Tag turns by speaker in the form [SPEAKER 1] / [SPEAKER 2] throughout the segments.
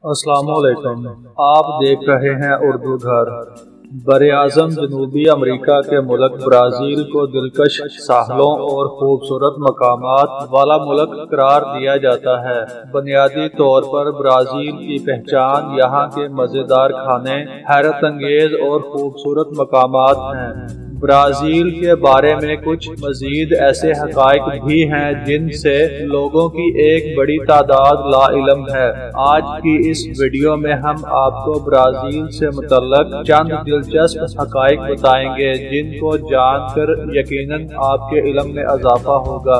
[SPEAKER 1] السلام علیکم، آپ دیکھ رہے ہیں اردو گھر۔ براعظم جنوبی امریکہ کے ملک برازیل کو دلکش ساحلوں اور خوبصورت مقامات والا ملک قرار دیا جاتا ہے۔ بنیادی طور پر برازیل کی پہچان یہاں کے مزیدار کھانے، حیرت انگیز اور خوبصورت مقامات ہیں۔ برازیل کے بارے میں کچھ مزید ایسے حقائق بھی ہیں جن سے لوگوں کی ایک بڑی تعداد لا علم ہے۔ آج کی اس ویڈیو میں ہم آپ کو برازیل سے متعلق چند دلچسپ حقائق بتائیں گے جن کو جان کر یقیناً آپ کے علم میں اضافہ ہوگا۔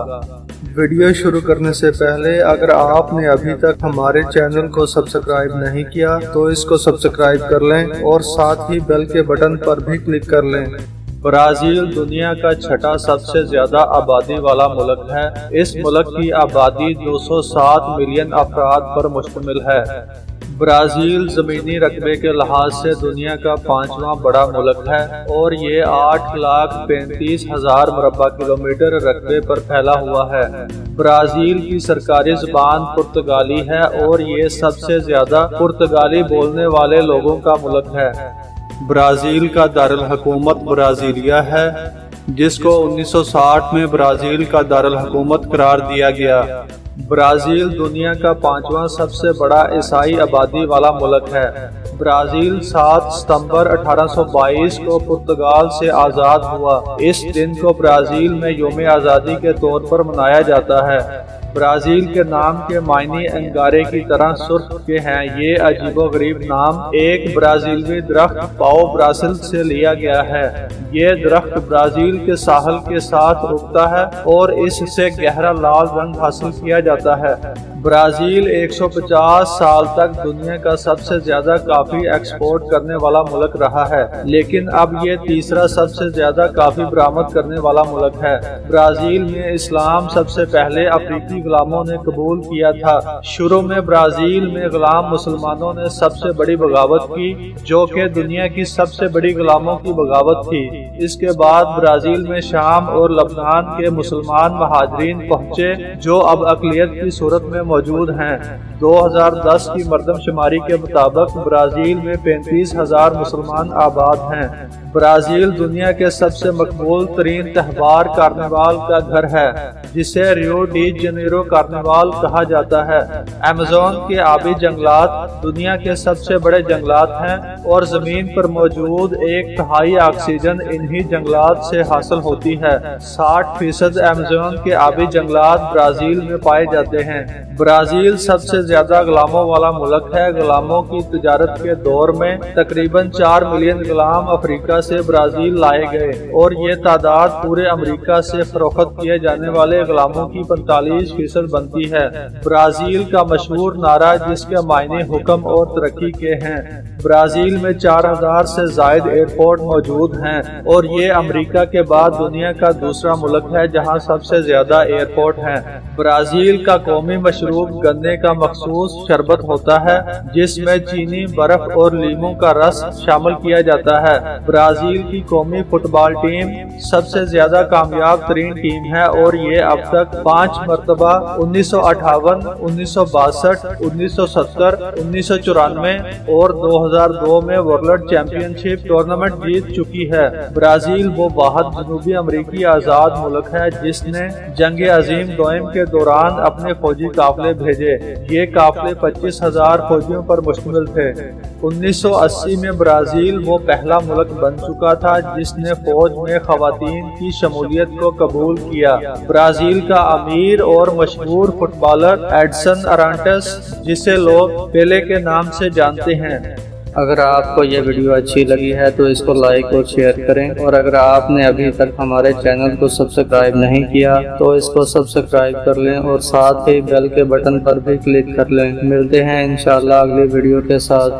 [SPEAKER 2] ویڈیو شروع کرنے سے پہلے اگر آپ نے ابھی تک ہمارے چینل کو سبسکرائب نہیں کیا تو اس کو سبسکرائب کر لیں اور ساتھ ہی بیل کے بٹن پر بھی کلک کر لیں۔
[SPEAKER 1] برازیل دنیا کا چھٹا سب سے زیادہ آبادی والا ملک ہے۔ اس ملک کی آبادی 207 ملین افراد پر مشتمل ہے۔ برازیل زمینی رقبے کے لحاظ سے دنیا کا 5واں بڑا ملک ہے اور یہ 8,35,000 مربع کلومیٹر رقبے پر پھیلا ہوا ہے۔ برازیل کی سرکاری زبان پرتگالی ہے اور یہ سب سے زیادہ پرتگالی بولنے والے لوگوں کا ملک ہے۔ برازیل کا دارالحکومت برازیلیا ہے جس کو 1960 میں برازیل کا دارالحکومت قرار دیا گیا۔ برازیل دنیا کا 5واں سب سے بڑا عیسائی آبادی والا ملک ہے۔ برازیل 7 ستمبر 1822 کو پرتگال سے آزاد ہوا۔ اس دن کو برازیل میں یوم آزادی کے طور پر منایا جاتا ہے۔ برازیل کے نام کے معنی انگارے کی طرح سرخ کے ہیں۔ یہ عجیب و غریب نام ایک برازیلوی درخت پاؤ براسل سے لیا گیا ہے۔ یہ درخت برازیل کے ساحل کے ساتھ اگتا ہے اور اس سے گہرا لال رنگ حاصل کیا جاتا ہے۔ برازیل 150 سال تک دنیا کا سب سے زیادہ کافی ایکسپورٹ کرنے والا ملک رہا ہے، لیکن اب یہ تیسرا سب سے زیادہ کافی برآمد کرنے والا ملک ہے۔ برازیل میں اسلام سب سے پہلے افریقی غلاموں نے قبول کیا تھا۔ شروع میں برازیل میں غلام مسلمانوں نے سب سے بڑی بغاوت کی جو کہ دنیا کی سب سے بڑی غلاموں کی بغاوت تھی۔ اس کے بعد برازیل میں شام اور لبنان کے مسلمان مہاجرین پہنچے جو اب اقلیت کی صورت میں موجود ہیں۔ 2010 کی مردم شماری کے مطابق برازیل میں 35,000 مسلمان آباد ہیں۔ برازیل دنیا کے سب سے مقبول ترین تہوار کارنیوال کا گھر ہے جسے ریو ڈی جنیرو کارنیوال کہا جاتا ہے۔ ایمیزون کے آبی جنگلات دنیا کے سب سے بڑے جنگلات ہیں اور زمین پر موجود 1/3 آکسیجن انہی جنگلات سے حاصل ہوتی ہے۔ 60% ایمیزون کے آبی جنگلات برازیل میں پائے جاتے ہیں۔ برازیل سب سے زیادہ غلاموں والا ملک ہے۔ غلاموں کی تجارت کے دور میں تقریباً 4 ملین غلام افریقہ سے برازیل لائے گئے اور یہ تعداد پورے امریکہ سے فروخت کیے جانے والے غلاموں کی 45% بنتی ہے۔ برازیل کا مشہور نعرہ جس کے معنی حکم اور ترقی کے ہیں۔ برازیل میں 4000 سے زائد ایئرپورٹ موجود ہیں اور یہ امریکہ کے بعد دنیا کا دوسرا ملک ہے جہاں سب سے زیادہ ایئرپورٹ ہیں۔ برازیل کا قومی مشروب گنے کا مخصوص شربت ہوتا ہے جس میں چینی، برف اور لیموں کا رس شامل کیا جاتا ہے۔ برازیل کی قومی فٹ بال ٹیم سب سے زیادہ کامیاب ترین ٹیم ہے اور یہ اب تک 5 مرتبہ 1958، 1962، 1970، 1994 اور 2002 میں ورلڈ چیمپئن شپ ٹورنامنٹ جیت چکی ہے۔ برازیل وہ واحد جنوبی امریکی آزاد ملک ہے جس نے جنگ عظیم دوئم کے دوران اپنے فوجی قافلے بھیجے۔ یہ قافلے 25,000 فوجیوں پر مشتمل تھے۔ 1980 میں برازیل وہ پہلا ملک بن چکا تھا جس نے فوج میں خواتین کی شمولیت کو قبول کیا۔ برازیل کا امیر اور مشہور فٹ بالر ایڈسن ارانٹس جسے لوگ پیلے کے نام سے جانتے ہیں۔
[SPEAKER 2] اگر آپ کو یہ ویڈیو اچھی لگی ہے تو اس کو لائک اور شیئر کریں اور اگر آپ نے ابھی تک ہمارے چینل کو سبسکرائب نہیں کیا تو اس کو سبسکرائب کر لیں اور ساتھ ہی بیل کے بٹن پر بھی کلک کر لیں۔ ملتے ہیں انشاءاللہ اگلی ویڈیو کے ساتھ۔